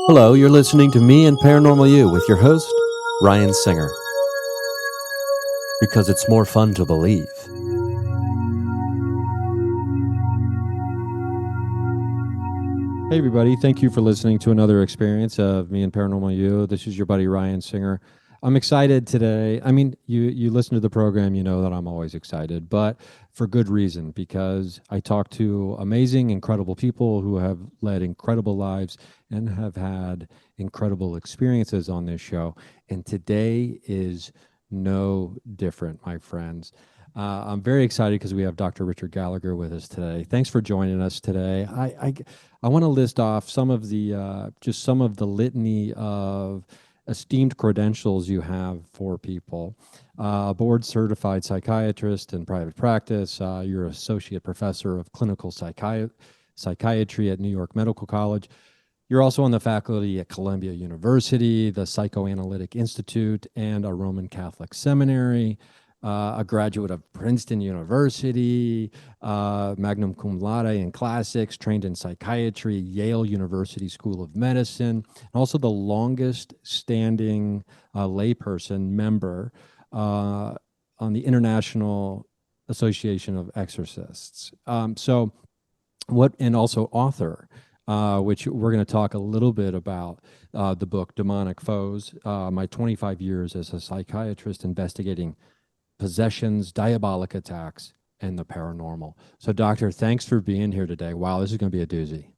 Hello, you're listening to Me and Paranormal You with your host, Ryan Singer. Because it's more fun to believe. Hey everybody, thank you for listening to another experience of Me and Paranormal You. This is your buddy Ryan Singer. I'm excited today. I mean, you listen to the program, you know that I'm always excited, but for good reason, because I talk to amazing, incredible people who have led incredible lives and have had incredible experiences on this show. And today is no different, my friends. I'm very excited because we have Dr. Richard Gallagher with us today. Thanks for joining us today. I want to list off some of the just some of the litany of esteemed credentials you have for people. Board certified psychiatrist in private practice. You're associate professor of clinical psychiatry at New York Medical College. You're also on the faculty at Columbia University, the Psychoanalytic Institute, and a Roman Catholic seminary. A graduate of Princeton University, magna cum laude in classics, trained in psychiatry, Yale University School of Medicine, and also the longest standing layperson member on the International Association of Exorcists. And also author, which we're going to talk a little bit about the book, Demonic Foes, my 25 years as a psychiatrist investigating possessions, diabolic attacks, and the paranormal. So, Doctor, thanks for being here today. Wow, this is going to be a doozy.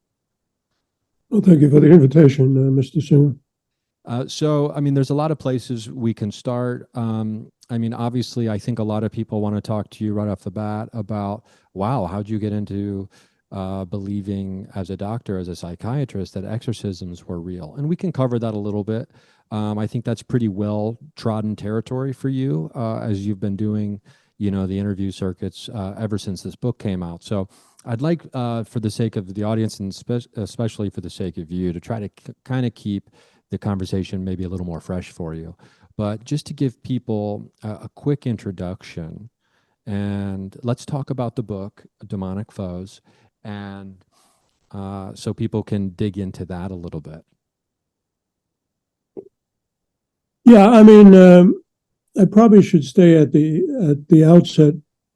Well, thank you for the invitation, Mr. Singer. I mean, there's a lot of places we can start. I mean, obviously, I think a lot of people want to talk to you right off the bat about, wow, how'd you get into believing as a doctor, as a psychiatrist, that exorcisms were real? And we can cover that a little bit. I think that's pretty well trodden territory for you as you've been doing, the interview circuits ever since this book came out. So I'd like, for the sake of the audience and especially for the sake of you, to try to kind of keep the conversation maybe a little more fresh for you. But just to give people a quick introduction, and let's talk about the book, Demonic Foes, and so people can dig into that a little bit. Yeah, I mean, I probably should stay at the outset.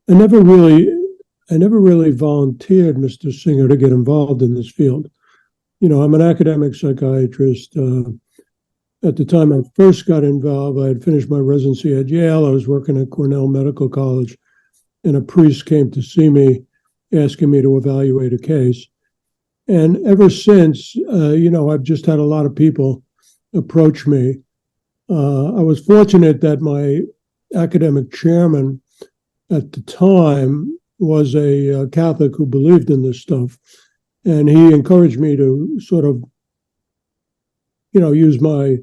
I never really volunteered, Mr. Singer, to get involved in this field. I'm an academic psychiatrist. At the time I first got involved, I had finished my residency at Yale. I was working at Cornell Medical College, and a priest came to see me, asking me to evaluate a case. And ever since, I've just had a lot of people approach me. I was fortunate that my academic chairman at the time was a Catholic who believed in this stuff. And he encouraged me to sort of, use my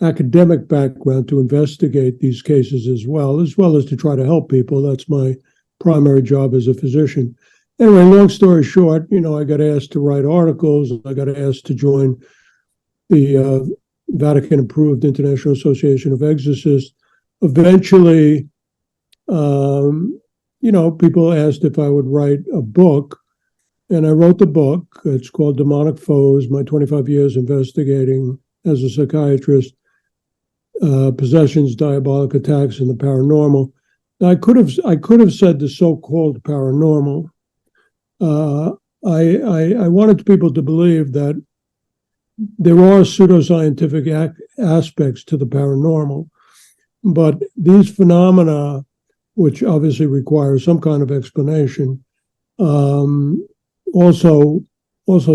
academic background to investigate these cases as well as to try to help people. That's my primary job as a physician. Anyway, long story short, I got asked to write articles. I got asked to join the Vatican-approved International Association of Exorcists. Eventually, people asked if I would write a book, and I wrote the book. It's called Demonic Foes, my 25 years investigating as a psychiatrist, possessions, diabolic attacks, and the paranormal. Now, I could have said the so-called paranormal. I wanted people to believe that there are pseudoscientific aspects to the paranormal, but these phenomena, which obviously require some kind of explanation, also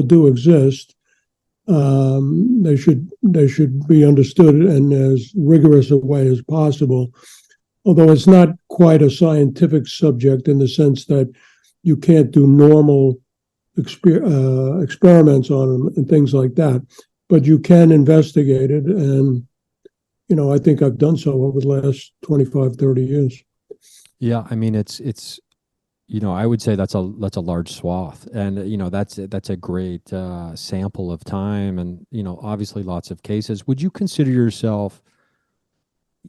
do exist. They should be understood in as rigorous a way as possible, although it's not quite a scientific subject in the sense that you can't do normal experiments on them and things like that, but you can investigate it. And, I think I've done so over the last 25, 30 years. Yeah. I mean, it's, I would say that's a large swath, and, that's a great sample of time, and, obviously lots of cases. Would you consider yourself,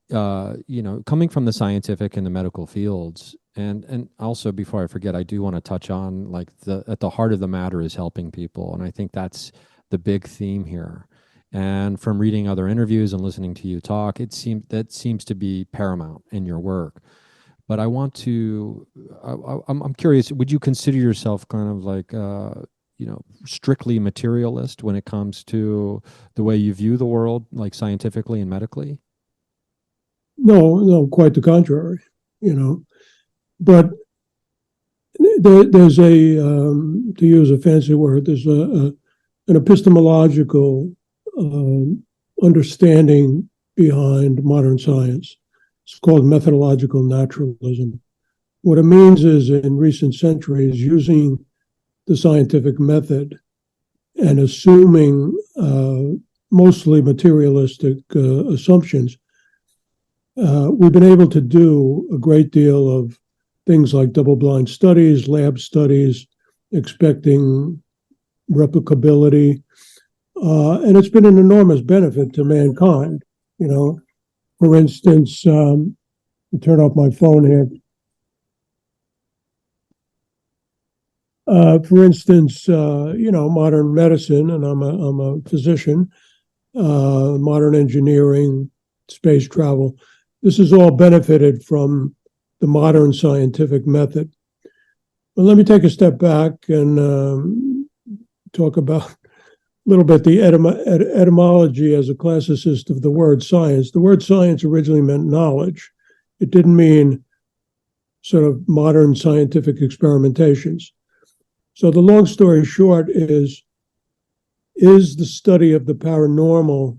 coming from the scientific and the medical fields, and also, before I forget, I do want to touch on, like, at the heart of the matter is helping people, and I think that's the big theme here. And from reading other interviews and listening to you talk, that seems to be paramount in your work. But I want to, I'm curious, would you consider yourself kind of like, strictly materialist when it comes to the way you view the world, like scientifically and medically? No, no, quite the contrary, you know. But there's to use a fancy word, there's an epistemological understanding behind modern science. It's called methodological naturalism. What it means is, in recent centuries, using the scientific method and assuming mostly materialistic assumptions, we've been able to do a great deal of things like double-blind studies, lab studies, expecting replicability, and it's been an enormous benefit to mankind. You know, for instance, turn off my phone here. For instance, modern medicine, and I'm a physician, modern engineering, space travel. This has all benefited from the modern scientific method. But let me take a step back and talk about a little bit the etymology as a classicist of the word science. The word science originally meant knowledge. It didn't mean sort of modern scientific experimentations. So the long story short is the study of the paranormal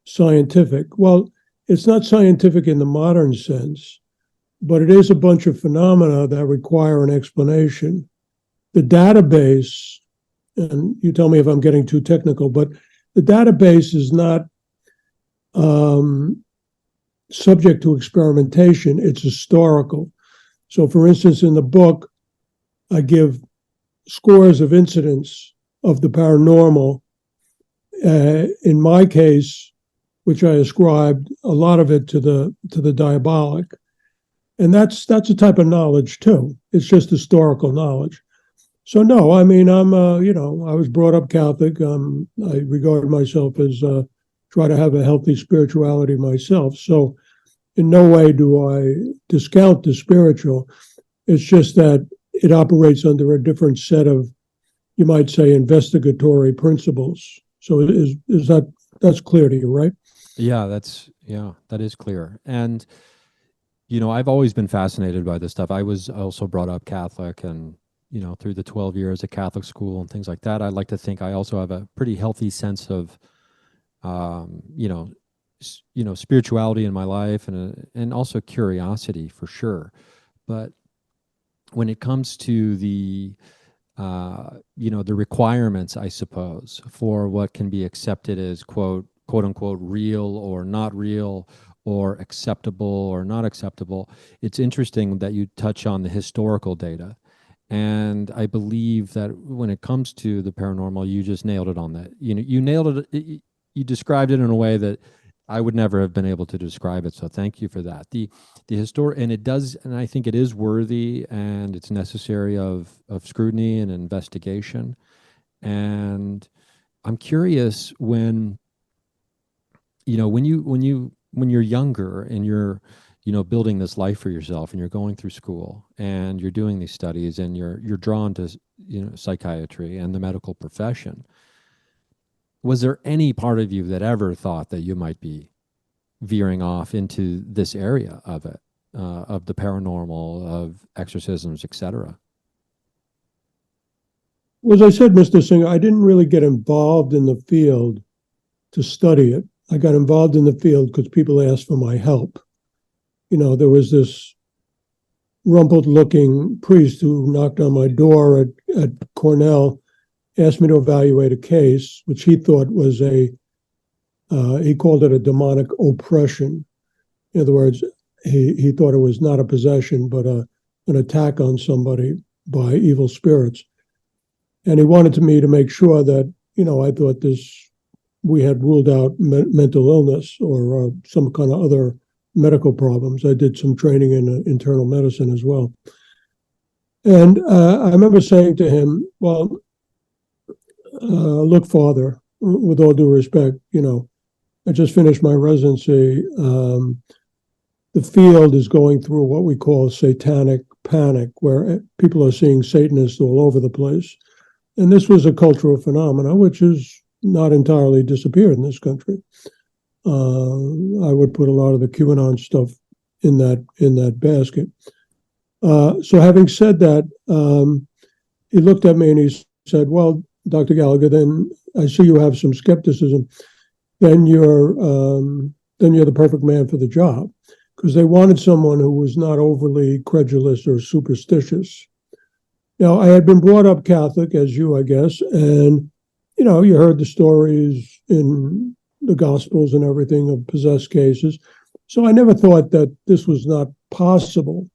scientific? Well, it's not scientific in the modern sense, but it is a bunch of phenomena that require an explanation. The database, and you tell me if I'm getting too technical, but the database is not subject to experimentation. It's historical. So, for instance, in the book, I give scores of incidents of the paranormal. In my case, which I ascribed a lot of it to the diabolic, and that's a type of knowledge too. It's just historical knowledge. So no, I mean I was brought up Catholic. I regard myself as try to have a healthy spirituality myself. So in no way do I discount the spiritual. It's just that it operates under a different set of, you might say, investigatory principles. So is that's clear to you, right? Yeah, that is clear. And I've always been fascinated by this stuff. I was also brought up Catholic, and through the 12 years at Catholic school and things like that, I like to think I also have a pretty healthy sense of spirituality in my life, and also curiosity for sure. But when it comes to the the requirements, I suppose, for what can be accepted as quote unquote real or not real, or acceptable or not acceptable, it's interesting that you touch on the historical data. And I believe that when it comes to the paranormal, you just nailed it on that. You nailed it. You described it in a way that I would never have been able to describe it. So thank you for that. The and it does, and I think it is worthy, and it's necessary of scrutiny and investigation. And I'm curious, when you're younger and you're building this life for yourself, and you're going through school and you're doing these studies, and you're drawn to psychiatry and the medical profession, was there any part of you that ever thought that you might be veering off into this area of it, of the paranormal, of exorcisms, etc.? Well, as I said, Mr. Singer, I didn't really get involved in the field to study it. I got involved in the field because people asked for my help. There was this rumpled-looking priest who knocked on my door at Cornell, asked me to evaluate a case, which he thought was he called it a demonic oppression. In other words, he thought it was not a possession, but an attack on somebody by evil spirits. And he wanted me to make sure that, I thought we had ruled out mental illness or some kind of other medical problems. I did some training in internal medicine as well. And I remember saying to him, well, look farther. With all due respect, I just finished my residency. The field is going through what we call satanic panic, where people are seeing Satanists all over the place. And this was a cultural phenomenon, which has not entirely disappeared in this country. I would put a lot of the QAnon stuff in that basket. So having said that, he looked at me and he said, "Well, Dr. Gallagher, then I see you have some skepticism. Then you're the perfect man for the job," because they wanted someone who was not overly credulous or superstitious. Now, I had been brought up Catholic, as you, I guess, and you heard the stories in the Gospels and everything of possessed cases. So I never thought that this was not possible.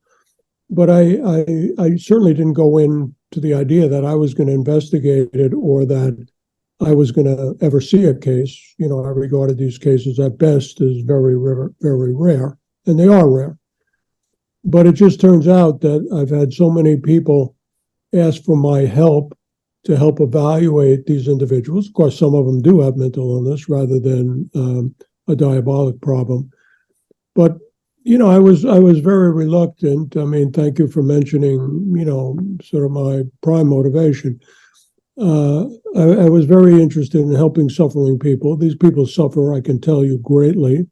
But I certainly didn't go into the idea that I was going to investigate it or that I was going to ever see a case. I regarded these cases at best as very rare, very rare, and they are rare. But it just turns out that I've had so many people ask for my help to help evaluate these individuals. Of course, some of them do have mental illness rather than a diabolic problem. But I was very reluctant. I mean, thank you for mentioning, sort of my prime motivation. I was very interested in helping suffering people. These people suffer, I can tell you, greatly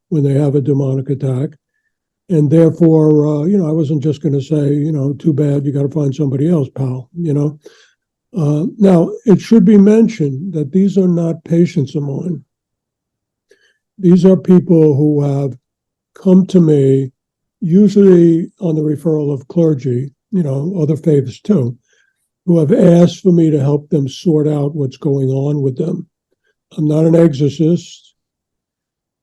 when they have a demonic attack. And therefore, I wasn't just going to say, too bad, you got to find somebody else, pal, Now, it should be mentioned that these are not patients of mine. These are people who have come to me, usually on the referral of clergy, other faiths too, who have asked for me to help them sort out what's going on with them. I'm not an exorcist.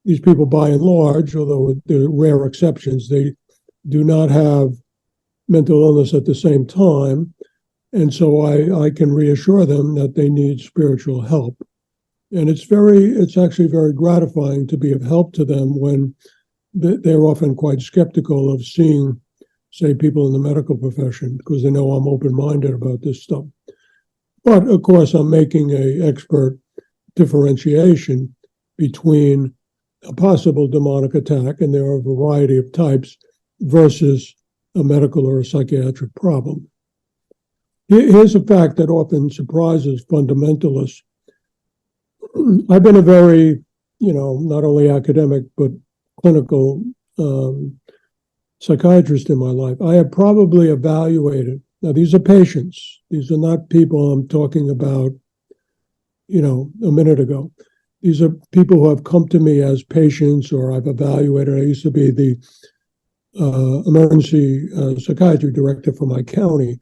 These people, by and large, although there are rare exceptions, they do not have mental illness at the same time. And so I can reassure them that they need spiritual help. And it's actually very gratifying to be of help to them when they're often quite skeptical of seeing, say, people in the medical profession because they know I'm open-minded about this stuff. But of course, I'm making an expert differentiation between a possible demonic attack, and there are a variety of types, versus a medical or a psychiatric problem. Here's a fact that often surprises fundamentalists. I've been a very, not only academic, but clinical psychiatrist in my life. I have probably evaluated, now these are patients, these are not people I'm talking about, a minute ago. These are people who have come to me as patients or I've evaluated. I used to be the emergency psychiatry director for my county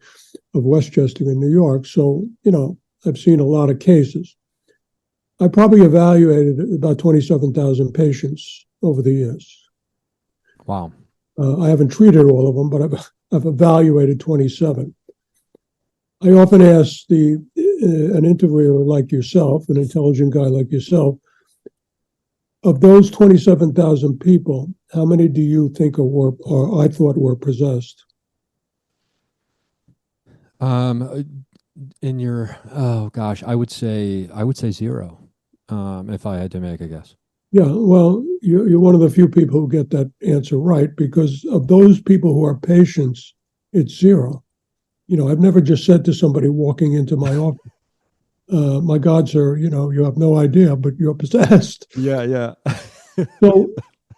of Westchester in New York. So, I've seen a lot of cases. I probably evaluated about 27,000 patients over the years. Wow. I haven't treated all of them, but I've evaluated 27. I often ask an interviewer like yourself, an intelligent guy like yourself, of those 27,000 people, how many do you think or I thought were possessed? In your I would say zero. If I had to make a guess. Yeah, well, you're one of the few people who get that answer right, because of those people who are patients, it's zero. I've never just said to somebody walking into my office, my God, sir, you have no idea, but you're possessed. Yeah. So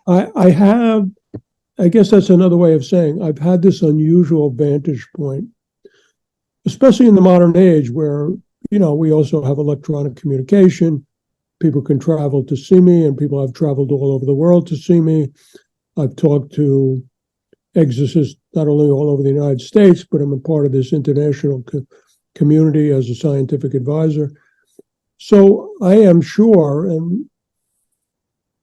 I guess that's another way of saying I've had this unusual vantage point, especially in the modern age where, we also have electronic communication. People can travel to see me, and people have traveled all over the world to see me. I've talked to exorcists not only all over the United States, but I'm a part of this international community as a scientific advisor. So I am sure, and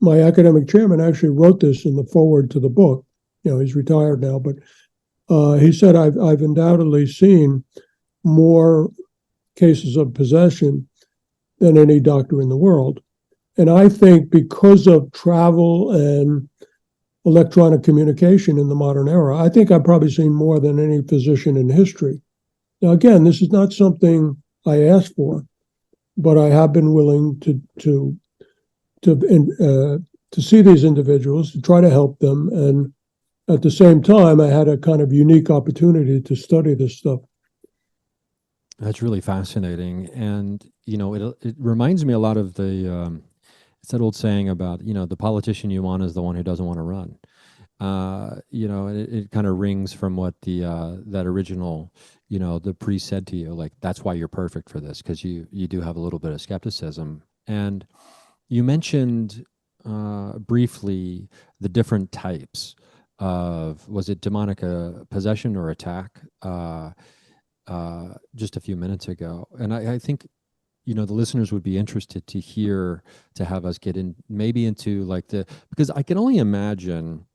my academic chairman actually wrote this in the foreword to the book. He's retired now, but he said I've undoubtedly seen more cases of possession than any doctor in the world. And I think because of travel and electronic communication in the modern era, I think I've probably seen more than any physician in history. Now, again, this is not something I asked for. but I have been willing to see these individuals, to try to help them, and at the same time, I had a kind of unique opportunity to study this stuff. That's really fascinating, and it reminds me a lot of the it's that old saying about the politician you want is the one who doesn't want to run. And it kind of rings from what the that original the priest said to you, like that's why you're perfect for this, because you do have a little bit of skepticism. And you mentioned briefly the different types of, was it demonic possession or attack, just a few minutes ago. And I think, the listeners would be interested to hear, to have us get in maybe into like because I can only imagine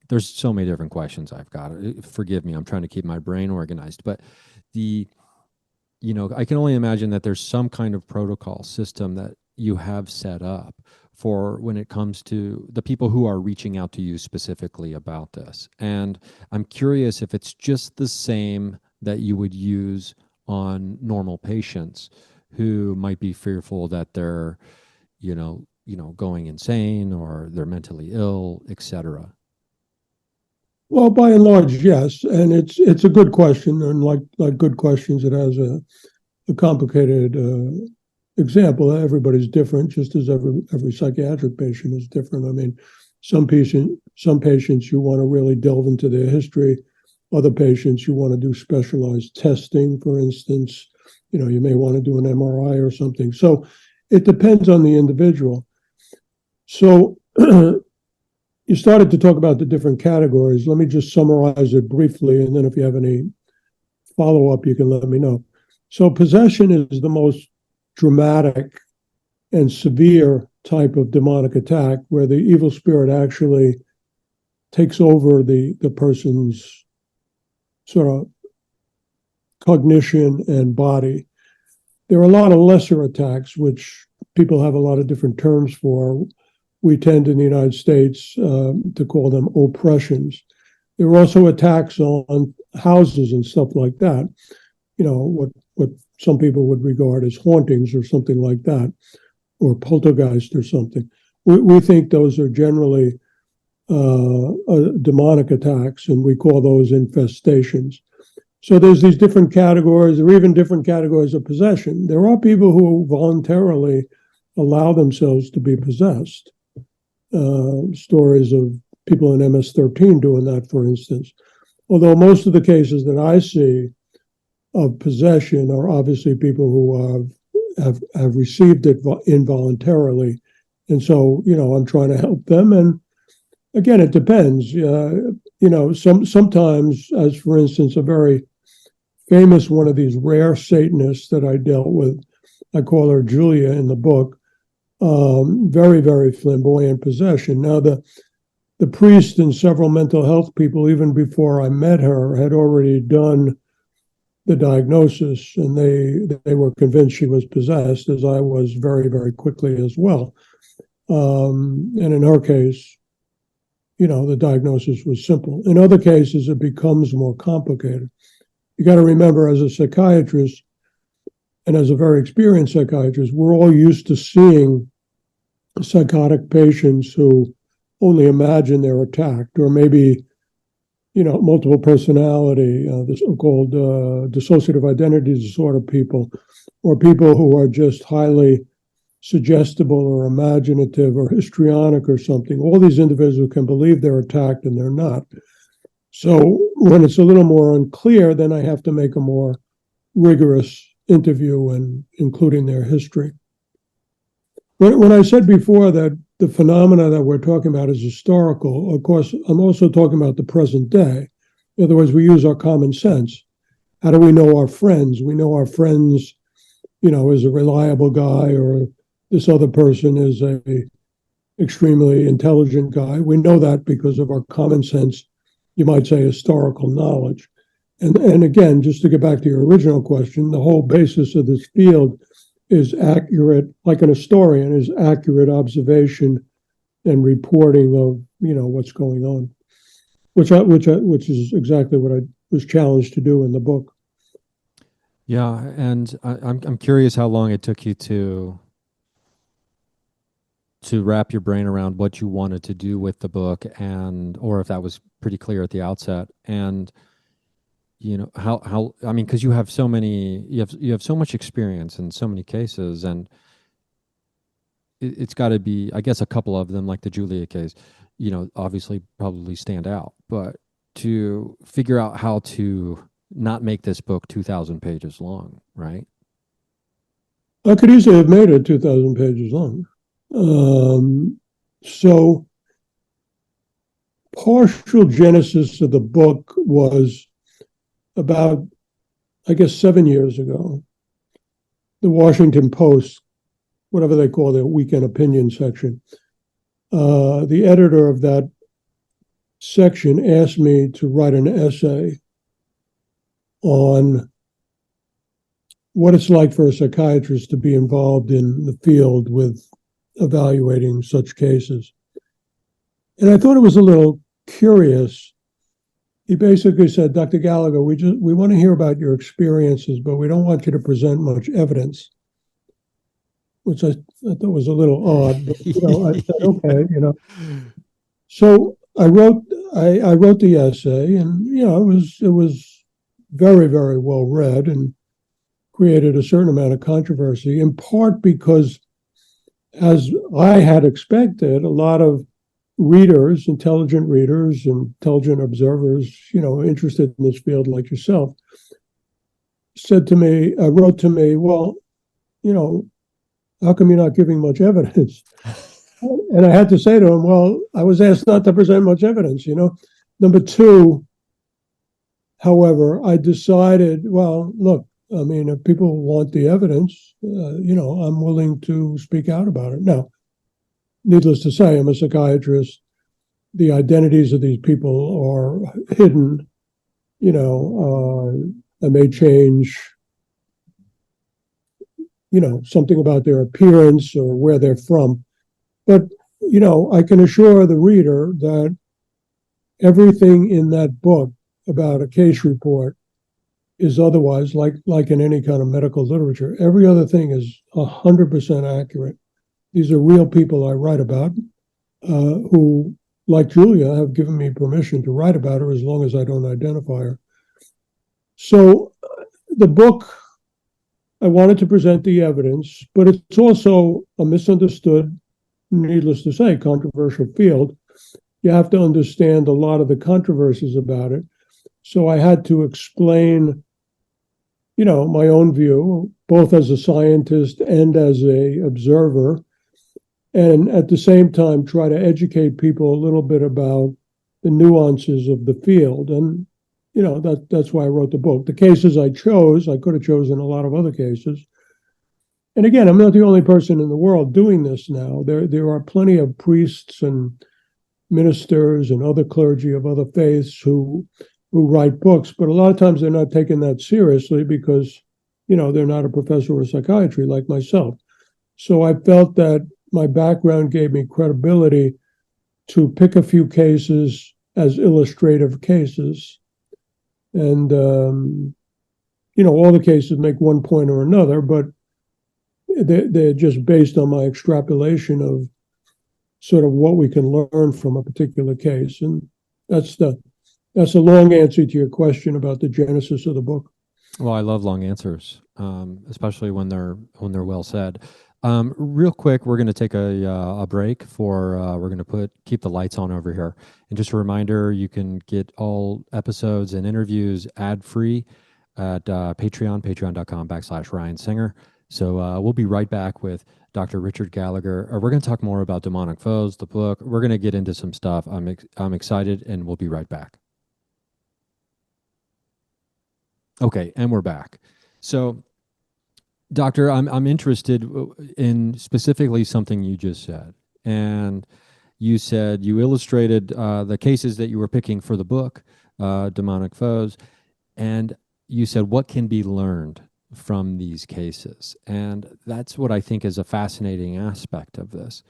there's so many different questions I've got. Forgive me, I'm trying to keep my brain organized, but I can only imagine that there's some kind of protocol system that you have set up for when it comes to the people who are reaching out to you specifically about this. And I'm curious if it's just the same that you would use on normal patients who might be fearful that they're, going insane or they're mentally ill, etc. Well, by and large, yes, and it's a good question, and like good questions, it has a complicated example. Everybody's different, just as every psychiatric patient is different. I mean, some patients you want to really delve into their history. Other patients you want to do specialized testing, for instance. You may want to do an MRI or something. So it depends on the individual. So you started to talk about the different categories. Let me just summarize it briefly, and then if you have any follow-up, you can let me know. So possession is the most dramatic and severe type of demonic attack, where the evil spirit actually takes over the person's sort of cognition and body. There are a lot of lesser attacks, which people have a lot of different terms for. We tend in the United States to call them oppressions. There are also attacks on houses and stuff like that. What some people would regard as hauntings or something like that, or poltergeist or something. We think those are generally demonic attacks, and we call those infestations. So there's these different categories, or even different categories of possession. There are people who voluntarily allow themselves to be possessed. Stories of people in MS-13 doing that, for instance. Although most of the cases that I see of possession are obviously people who have received it involuntarily. And so, I'm trying to help them. And again, it depends. Sometimes, as for instance, a very famous one of these rare Satanists that I dealt with, I call her Julia in the book, very, very flamboyant possession. Now, the priest and several mental health people, even before I met her, had already done the diagnosis, and they were convinced she was possessed, as I was very, very quickly as well. And in her case, the diagnosis was simple. In other cases, it becomes more complicated. You got to remember, as a psychiatrist, and as a very experienced psychiatrist, we're all used to seeing psychotic patients who only imagine they're attacked, or maybe, multiple personality, the so-called dissociative identity disorder people, or people who are just highly suggestible or imaginative or histrionic or something. All these individuals can believe they're attacked and they're not. So when it's a little more unclear, then I have to make a more rigorous interview and including their history. When I said before that the phenomena that we're talking about is historical, of course, I'm also talking about the present day. In other words, we use our common sense. How do we know our friends? We know our friends, is a reliable guy, or this other person is a extremely intelligent guy. We know that because of our common sense, you might say historical knowledge. And again, just to get back to your original question, the whole basis of this field is accurate, like an historian, is accurate observation and reporting of what's going on, which is exactly what I was challenged to do in the book. Yeah, and I'm curious how long it took you to wrap your brain around what you wanted to do with the book, and or if that was pretty clear at the outset. And how I mean, because you have so much experience in so many cases, and it's got to be, I guess, a couple of them, like the Julia case, obviously probably stand out. But to figure out how to not make this book 2,000 pages long, right? I could easily have made it 2,000 pages long. Um, so partial genesis of the book was about, I guess, 7 years ago. The Washington Post, whatever they call their weekend opinion section, the editor of that section asked me to write an essay on what it's like for a psychiatrist to be involved in the field with evaluating such cases. And I thought it was a little curious. He basically said, Dr. Gallagher, we want to hear about your experiences, but we don't want you to present much evidence, which I thought was a little odd. But I said, okay, So I wrote the essay, and it was very, very well read and created a certain amount of controversy, in part because, as I had expected, a lot of intelligent readers, intelligent observers, interested in this field like yourself, wrote to me, well, you know, how come you're not giving much evidence? And I had to say to him, well, I was asked not to present much evidence. Number two, however, I decided, well, look, I mean, if people want the evidence, I'm willing to speak out about it. Now, needless to say, I'm a psychiatrist. The identities of these people are hidden. I may change, something about their appearance or where they're from. But, I can assure the reader that everything in that book about a case report is otherwise, like in any kind of medical literature, every other thing is 100% accurate. These are real people I write about, who, like Julia, have given me permission to write about her as long as I don't identify her. So the book, I wanted to present the evidence, but it's also a misunderstood, needless to say, controversial field. You have to understand a lot of the controversies about it. So I had to explain, my own view, both as a scientist and as a observer, and at the same time try to educate people a little bit about the nuances of the field. And that's why I wrote the book. The cases I could have chosen a lot of other cases. And again, I'm not the only person in the world doing this now. There are plenty of priests and ministers and other clergy of other faiths who write books, but a lot of times they're not taken that seriously because, they're not a professor of psychiatry like myself. So I felt that my background gave me credibility to pick a few cases as illustrative cases. And, all the cases make one point or another, but they're just based on my extrapolation of sort of what we can learn from a particular case. And that's a long answer to your question about the genesis of the book. Well, I love long answers, especially when they're well said. Real quick, we're going to take a break we're going to keep the lights on over here. And just a reminder, you can get all episodes and interviews ad free at patreon.com/Ryan Singer. So we'll be right back with Dr. Richard Gallagher. We're going to talk more about demonic foes, the book. We're going to get into some stuff. I'm excited, and we'll be right back. Okay, and we're back. So, Doctor, I'm interested in specifically something you just said, and you said you illustrated the cases that you were picking for the book, Demonic Foes, and you said what can be learned from these cases, and that's what I think is a fascinating aspect of this.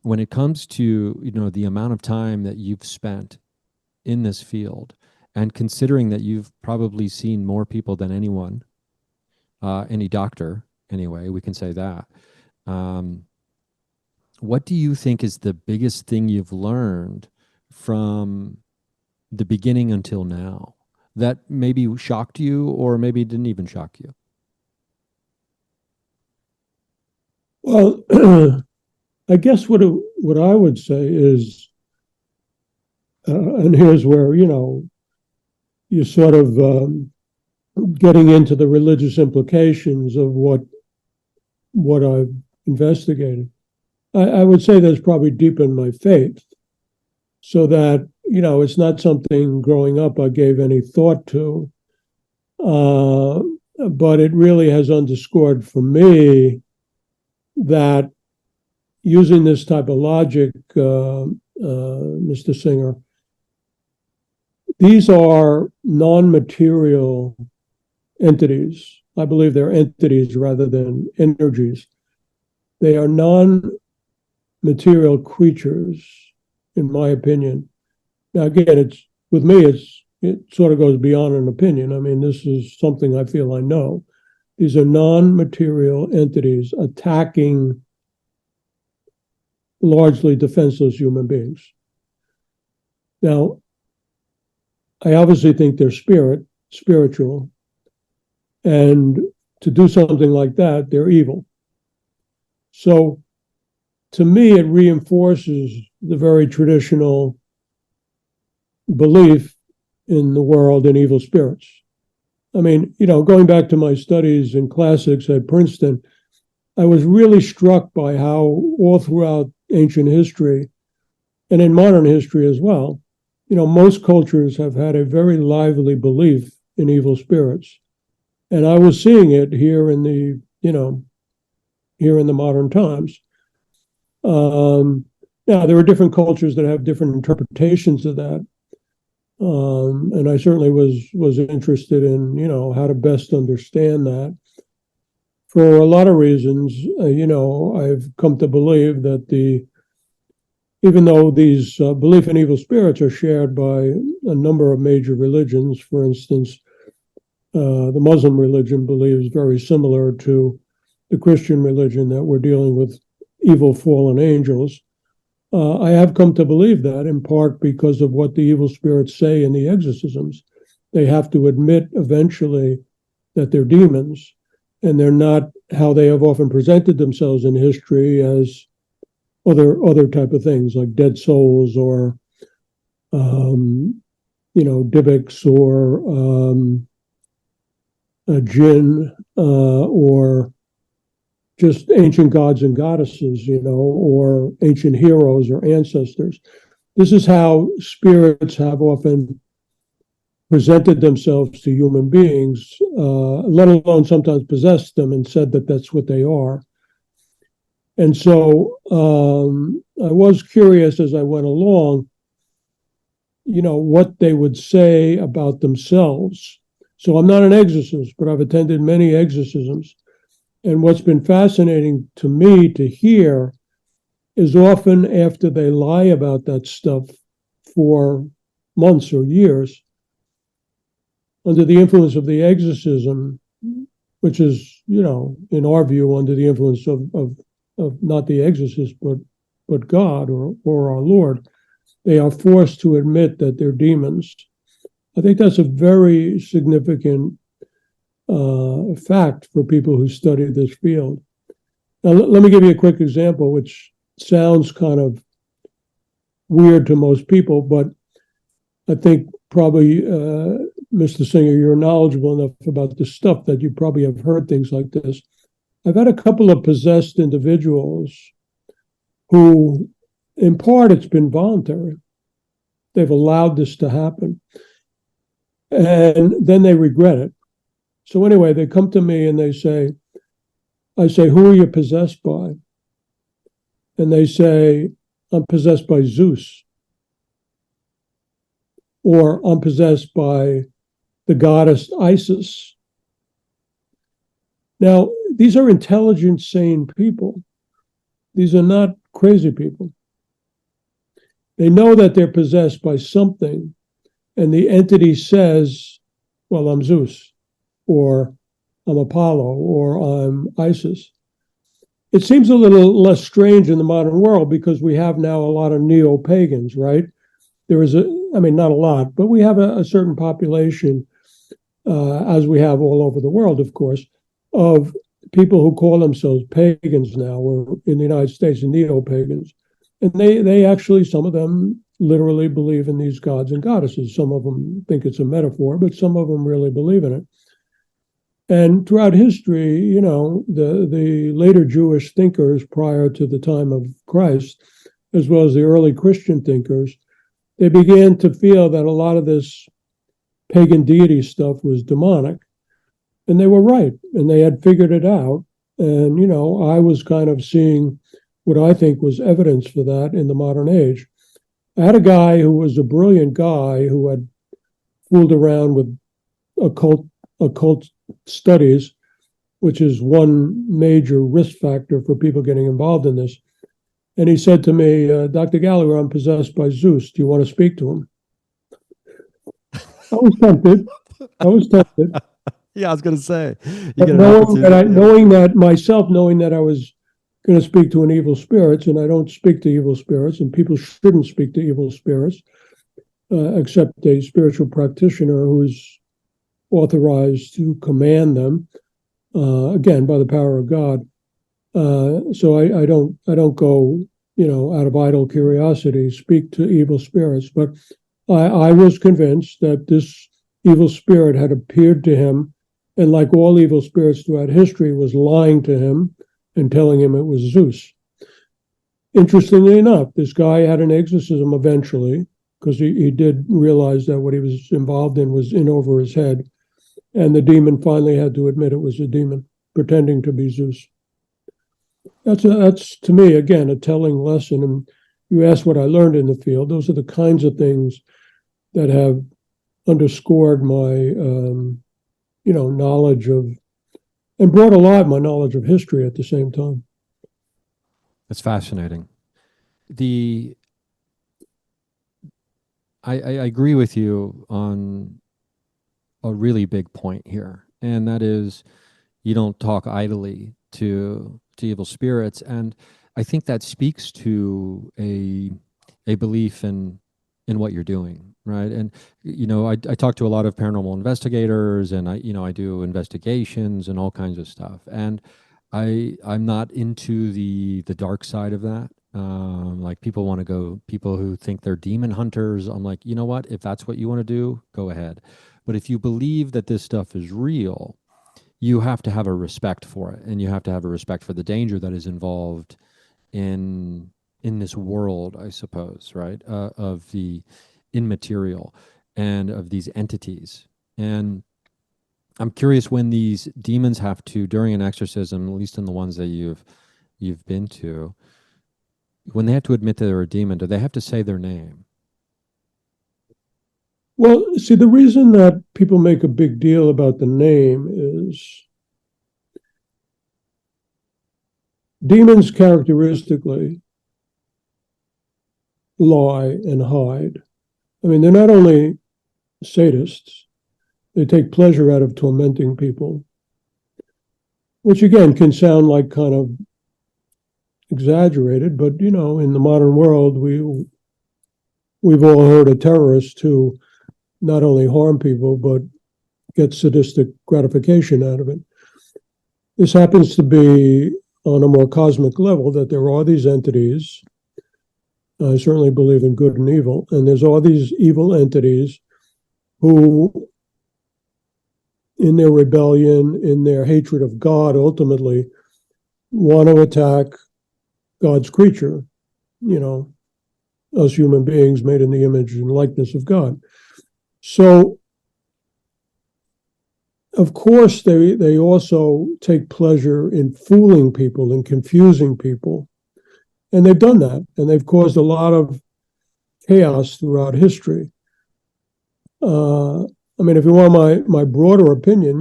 When it comes to the amount of time that you've spent in this field, and considering that you've probably seen more people than anyone, any doctor, anyway, we can say that. Um, what do you think is the biggest thing you've learned from the beginning until now that maybe shocked you or maybe didn't even shock you? Well, I guess what I would say is, and here's where you sort of getting into the religious implications of what I've investigated. I would say that's probably deepened my faith, so that it's not something growing up I gave any thought to, but it really has underscored for me that using this type of logic, Mr. Singer, these are non-material entities. I believe they're entities rather than energies. They are non-material creatures, in my opinion. Now, again, it's with me. It sort of goes beyond an opinion. I mean, this is something I feel I know. These are non-material entities attacking largely defenseless human beings. Now, I obviously think they're spiritual, and to do something like that, they're evil. So, to me, it reinforces the very traditional belief in the world in evil spirits. I mean, going back to my studies in classics at Princeton, I was really struck by how all throughout ancient history and in modern history as well, most cultures have had a very lively belief in evil spirits. And I was seeing it here in the modern times. Now, there are different cultures that have different interpretations of that. And I certainly was interested in, how to best understand that. For a lot of reasons, I've come to believe that even though these belief in evil spirits are shared by a number of major religions, for instance, the Muslim religion believes very similar to the Christian religion that we're dealing with evil fallen angels. I have come to believe that in part because of what the evil spirits say in the exorcisms. They have to admit eventually that they're demons, and they're not how they have often presented themselves in history as other type of things like dead souls or Dybbuk's or a jinn or just ancient gods and goddesses, or ancient heroes or ancestors. This is how spirits have often presented themselves to human beings, let alone sometimes possessed them and said that that's what they are. And so I was curious as I went along, what they would say about themselves. So I'm not an exorcist, but I've attended many exorcisms. And what's been fascinating to me to hear is often after they lie about that stuff for months or years, under the influence of the exorcism, which is, in our view, under the influence of not the exorcist, but God or our Lord, they are forced to admit that they're demons. I think that's a very significant fact for people who study this field. Now, let me give you a quick example, which sounds kind of weird to most people, but I think probably, Mr. Singer, you're knowledgeable enough about this stuff that you probably have heard things like this. I've had a couple of possessed individuals who, in part, it's been voluntary. They've allowed this to happen. And then they regret it. So anyway, they come to me and I say, who are you possessed by? And they say, I'm possessed by Zeus. Or I'm possessed by the goddess Isis. Now, these are intelligent, sane people. These are not crazy people. They know that they're possessed by something, and the entity says, well, I'm Zeus, or I'm Apollo or I'm Isis. It seems a little less strange in the modern world because we have now a lot of neo-pagans, right? There is not a lot, but we have a certain population, as we have all over the world, of course, of people who call themselves pagans now, or in the United States, neo-pagans. And they actually, some of them literally believe in these gods and goddesses. Some of them think it's a metaphor, but some of them really believe in it. And throughout history, the later Jewish thinkers prior to the time of Christ, as well as the early Christian thinkers, they began to feel that a lot of this pagan deity stuff was demonic. And they were right, and they had figured it out. And, I was kind of seeing what I think was evidence for that in the modern age. I had a guy who was a brilliant guy who had fooled around with occult studies, which is one major risk factor for people getting involved in this. And he said to me, Dr. Gallagher, I'm possessed by Zeus. Do you want to speak to him? I was tempted. Yeah, I was going to say. But knowing that I was going to speak to an evil spirits, and I don't speak to evil spirits, and people shouldn't speak to evil spirits, except a spiritual practitioner who is authorized to command them, again, by the power of God. So I don't go, out of idle curiosity, speak to evil spirits. But I was convinced that this evil spirit had appeared to him, and like all evil spirits throughout history, was lying to him and telling him it was Zeus. Interestingly enough, this guy had an exorcism eventually, because he did realize that what he was involved in was in over his head. And the demon finally had to admit it was a demon, pretending to be Zeus. That's to me, again, a telling lesson. And you asked what I learned in the field. Those are the kinds of things that have underscored my, knowledge of, and brought alive my knowledge of history at the same time. That's fascinating. I agree with you on a really big point here, and that is you don't talk idly to evil spirits, and I think that speaks to a belief in what you're doing, right? And I talk to a lot of paranormal investigators, and I do investigations and all kinds of stuff, and I'm not into the dark side of that. Like people who think they're demon hunters. I'm like, you know what? If that's what you want to do, go ahead. But if you believe that this stuff is real, you have to have a respect for it, and you have to have a respect for the danger that is involved in this world, I suppose, right? Of the immaterial and of these entities. And I'm curious, when these demons have to, during an exorcism, at least in the ones that you've been to, when they have to admit that they're a demon, do they have to say their name? Well, see, the reason that people make a big deal about the name is demons characteristically lie and hide. I mean, they're not only sadists, they take pleasure out of tormenting people, which again can sound like kind of exaggerated, but in the modern world, we've all heard of terrorists who not only harm people, but get sadistic gratification out of it. This happens to be on a more cosmic level, that there are these entities. I certainly believe in good and evil, and there's all these evil entities who, in their rebellion, in their hatred of God, ultimately want to attack God's creature, us human beings made in the image and likeness of God. So, of course, they also take pleasure in fooling people and confusing people. And they've done that, and they've caused a lot of chaos throughout history. If you want my broader opinion,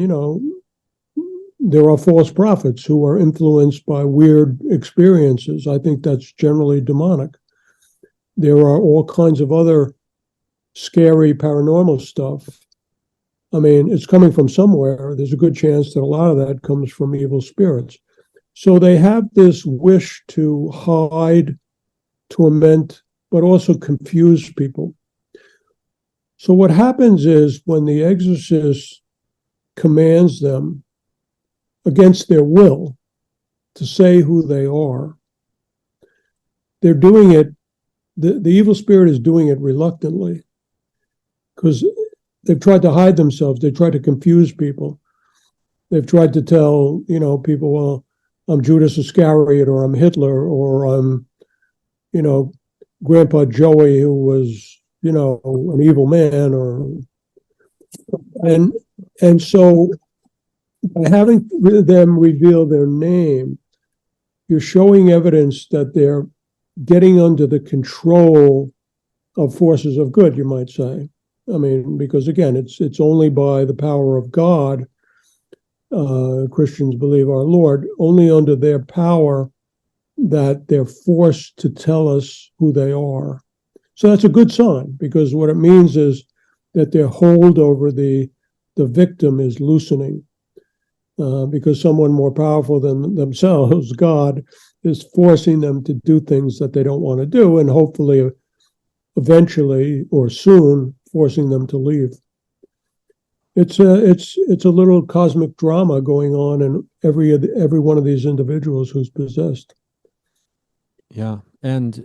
there are false prophets who are influenced by weird experiences. I think that's generally demonic. There are all kinds of other scary paranormal stuff I mean, it's coming from somewhere. There's a good chance that a lot of that comes from evil spirits. So they have this wish to hide, torment, but also confuse people. So what happens is when the exorcist commands them against their will to say who they are, they're doing it, the evil spirit is doing it reluctantly because they've tried to hide themselves. They tried to confuse people. They've tried to tell, people, well, I'm Judas Iscariot, or I'm Hitler, or I'm, Grandpa Joey, who was, an evil man, and so by having them reveal their name, you're showing evidence that they're getting under the control of forces of good, you might say. I mean, because again, it's only by the power of God, Christians believe our Lord, only under their power that they're forced to tell us who they are. So that's a good sign, because what it means is that their hold over the victim is loosening, because someone more powerful than themselves, God, is forcing them to do things that they don't want to do, and hopefully, eventually or soon, forcing them to leave. It's a little cosmic drama going on in every one of these individuals who's possessed. Yeah. And,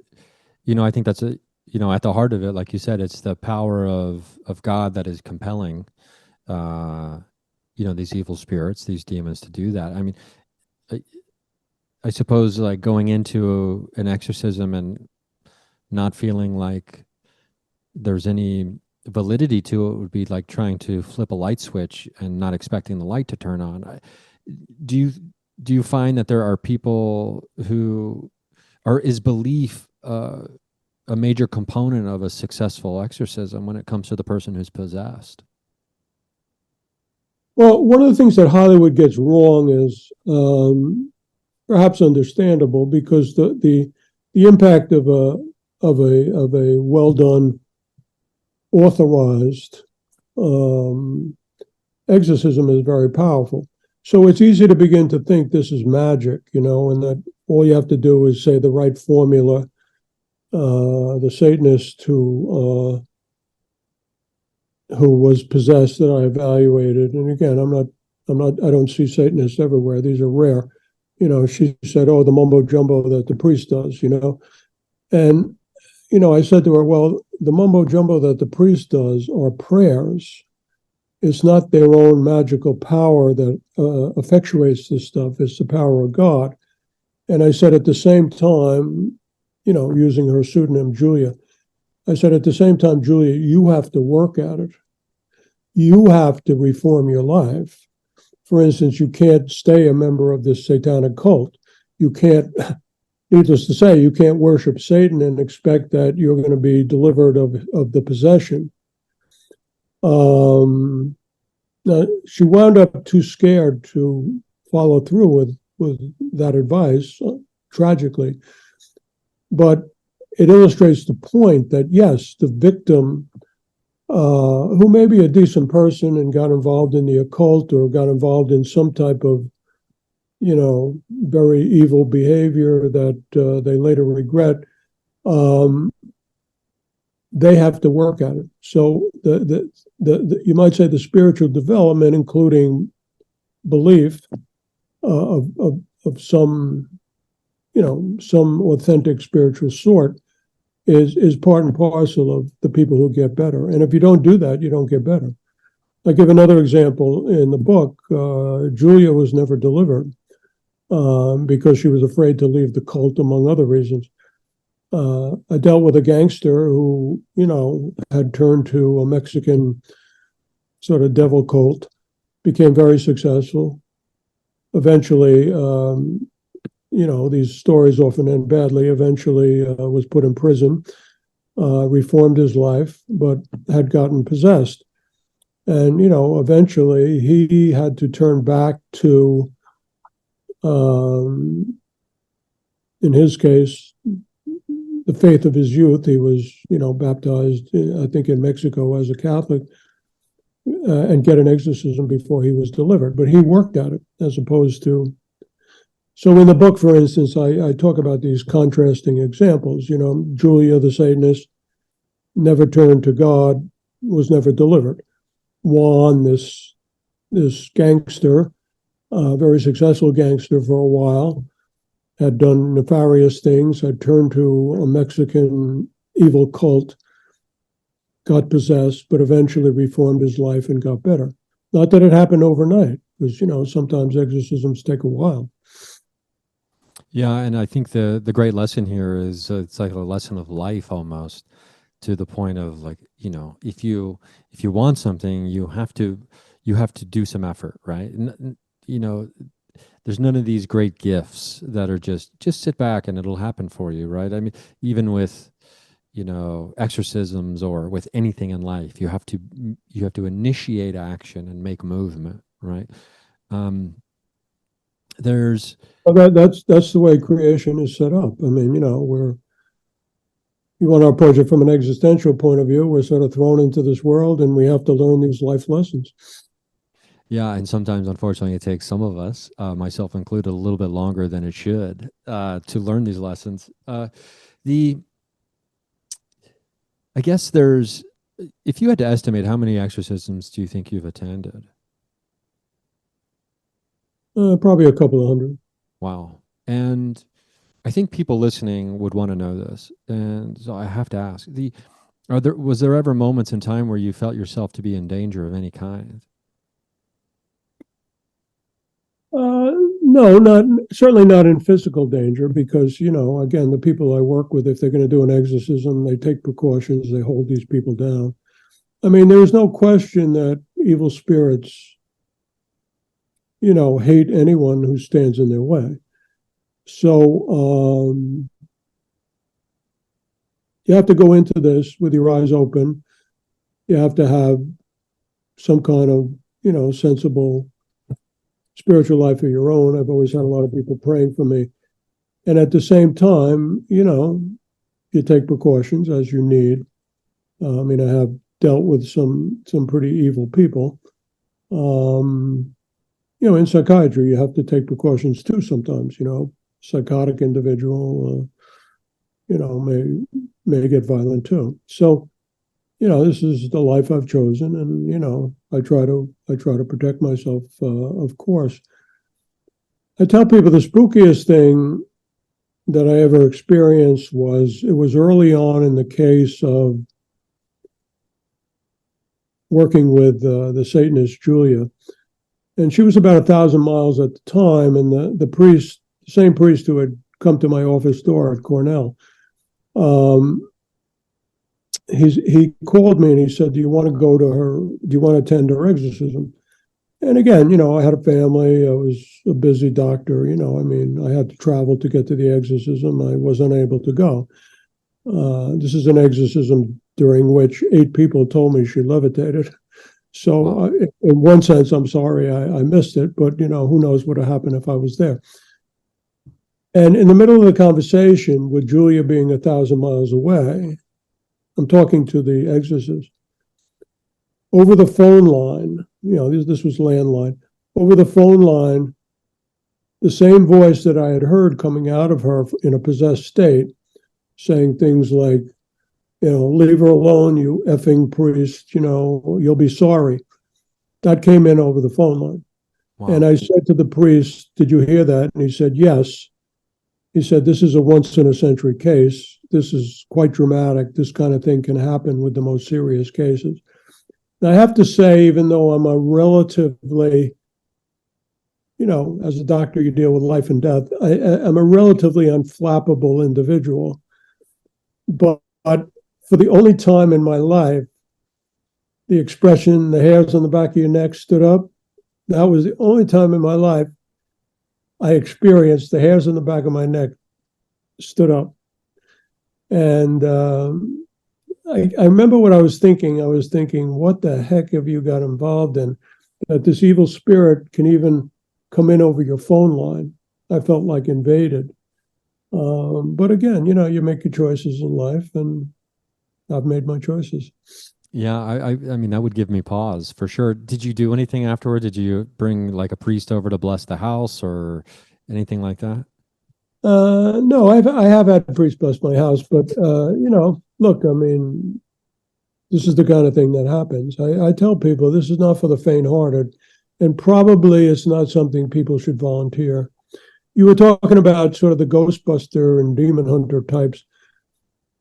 I think that's at the heart of it, like you said, it's the power of God that is compelling, these evil spirits, these demons to do that. I mean, I suppose like going into an exorcism and not feeling like there's any validity to it would be like trying to flip a light switch and not expecting the light to turn on. Do you find that there are people who is belief a major component of a successful exorcism when it comes to the person who's possessed? Well, one of the things that Hollywood gets wrong is perhaps understandable, because the impact of a well done, authorized exorcism is very powerful. So it's easy to begin to think this is magic, and that all you have to do is say the right formula. The Satanist who was possessed that I evaluated, and again, I don't see Satanists everywhere. These are rare. She said, "Oh, the mumbo jumbo that the priest does," and I said to her, "Well, the mumbo jumbo that the priest does are prayers. It's not their own magical power that effectuates this stuff. It's the power of God." And I said, at the same time, using her pseudonym, Julia, I said, at the same time, Julia, you have to work at it. You have to reform your life. For instance, you can't stay a member of this satanic cult. You can't, needless to say, you can't worship Satan and expect that you're going to be delivered of the possession. She wound up too scared to follow through with that advice, tragically. But it illustrates the point that, yes, the victim, who may be a decent person and got involved in the occult or got involved in some type of, very evil behavior that they later regret, they have to work at it. So the you might say the spiritual development, including belief of some, some authentic spiritual sort, is part and parcel of the people who get better. And if you don't do that, you don't get better. I give another example in the book. Julia was never delivered because she was afraid to leave the cult, among other reasons. I dealt with a gangster who, had turned to a Mexican sort of devil cult, became very successful. Eventually, these stories often end badly. Eventually was put in prison, reformed his life, but had gotten possessed. And, eventually he had to turn back to, in his case, the faith of his youth. He was, baptized, I think, in Mexico as a Catholic. and get an exorcism before he was delivered. But he worked at it as opposed to. So in the book, for instance, I talk about these contrasting examples. Julia, the Satanist, never turned to God, was never delivered. Juan, this gangster, very successful gangster for a while, had done nefarious things, had turned to a Mexican evil cult, got possessed, but eventually reformed his life and got better. Not that it happened overnight, because, sometimes exorcisms take a while. Yeah, and I think the great lesson here is it's like a lesson of life almost, to the point of, like, if you want something, you have to do some effort, right? There's none of these great gifts that are just sit back and it'll happen for you, right? I mean, even with exorcisms or with anything in life, you have to initiate action and make movement, right? There's Well, that's the way creation is set up. I mean, you want to approach it from an existential point of view. We're sort of thrown into this world, and we have to learn these life lessons. Yeah, and sometimes, unfortunately, it takes some of us, myself included, a little bit longer than it should, to learn these lessons. The I guess if you had to estimate, how many exorcisms do you think you've attended? Probably a couple of hundred. Wow. And I think people listening would want to know this. And so I have to ask, was there ever moments in time where you felt yourself to be in danger of any kind? No, certainly not in physical danger, because again, the people I work with, if they're going to do an exorcism, they take precautions, they hold these people down. I mean, there's no question that evil spirits, hate anyone who stands in their way. So you have to go into this with your eyes open. You have to have some kind of, sensible spiritual life of your own. I've always had a lot of people praying for me. And at the same time, you take precautions as you need. I mean, I have dealt with some pretty evil people. In psychiatry, you have to take precautions too sometimes. Psychotic individual, may get violent too. So, this is the life I've chosen, and I try to protect myself, of course. I tell people the spookiest thing that I ever experienced was early on in the case of working with the Satanist Julia, and she was about 1,000 miles at the time, and the same priest who had come to my office door at Cornell, he called me and he said, "Do you want to go to her? Do you want to attend her exorcism?" And again, I had a family. I was a busy doctor. I mean, I had to travel to get to the exorcism. I was unable to go. This is an exorcism during which 8 people told me she levitated. So, Wow. in one sense, I'm sorry I missed it, but who knows what would have happened if I was there. And in the middle of the conversation, with Julia being 1,000 miles away, I'm talking to the exorcist. Over the phone line, this was landline. Over the phone line, the same voice that I had heard coming out of her in a possessed state, saying things like, "Leave her alone, you effing priest, you'll be sorry." That came in over the phone line. Wow. And I said to the priest, "Did you hear that?" And he said, "Yes." He said, "This is a once in a century case. This is quite dramatic. This kind of thing can happen with the most serious cases." And I have to say, even though I'm a relatively, as a doctor, you deal with life and death, I'm a relatively unflappable individual. But for the only time in my life, the expression, "the hairs on the back of your neck stood up," that was the only time in my life I experienced the hairs on the back of my neck stood up. And I remember what I was thinking. I was thinking, what the heck have you got involved in, that this evil spirit can even come in over your phone line? I felt like invaded. But again, you make your choices in life, and I've made my choices. Yeah, I mean, that would give me pause for sure. Did you do anything afterward? Did you bring like a priest over to bless the house or anything like that? No, I have had priests bless my house, but look, I mean, this is the kind of thing that happens. I tell people this is not for the faint-hearted, and probably it's not something people should volunteer. You were talking about sort of the Ghostbuster and demon hunter types.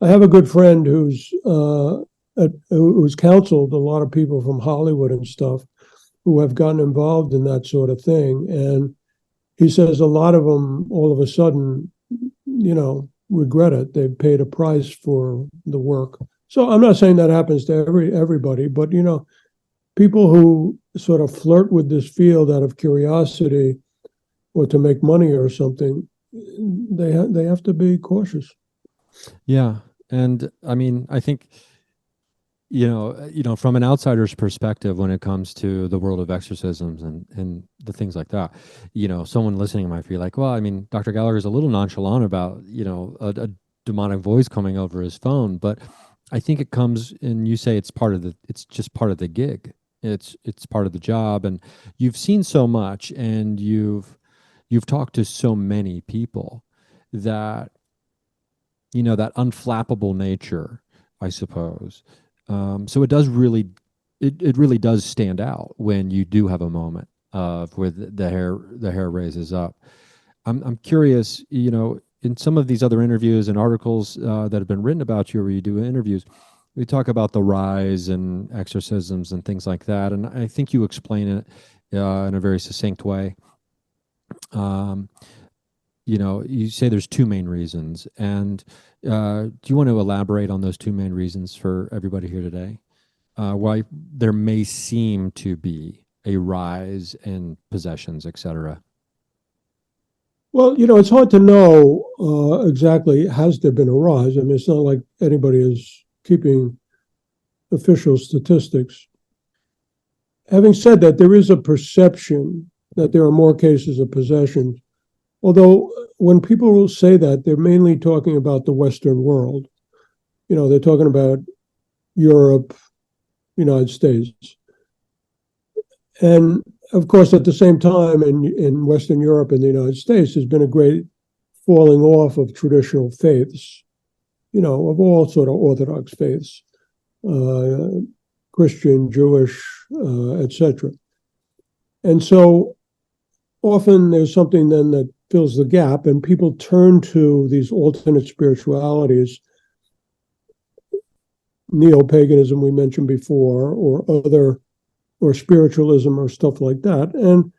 I have a good friend who's counseled a lot of people from Hollywood and stuff who have gotten involved in that sort of thing, and he says a lot of them all of a sudden, regret it. They've paid a price for the work. So I'm not saying that happens to everybody, but people who sort of flirt with this field out of curiosity or to make money or something, they have to be cautious. Yeah. And I mean, I think, from an outsider's perspective, when it comes to the world of exorcisms and the things like that, someone listening might be like, well, I mean, Dr. Gallagher is a little nonchalant about, a demonic voice coming over his phone, but I think it comes, and you say it's just part of the gig. It's part of the job, and you've seen so much, and you've talked to so many people that, that unflappable nature, I suppose. So it really does stand out when you do have a moment of where the hair raises up. I'm curious, in some of these other interviews and articles that have been written about you, where you do interviews, we talk about the rise and exorcisms and things like that, and I think you explain it in a very succinct way. Um, you say there's two main reasons, and do you want to elaborate on those two main reasons for everybody here today? Why there may seem to be a rise in possessions, etc. Well, it's hard to know exactly has there been a rise. I mean, it's not like anybody is keeping official statistics. Having said that, there is a perception that there are more cases of possession. Although when people say that, they're mainly talking about the Western world. They're talking about Europe, United States. And of course, at the same time, in Western Europe and the United States, there's been a great falling off of traditional faiths, of all sort of Orthodox faiths, Christian, Jewish, etc. And so often there's something then that fills the gap, and people turn to these alternate spiritualities, neo-paganism we mentioned before, or spiritualism or stuff like that. And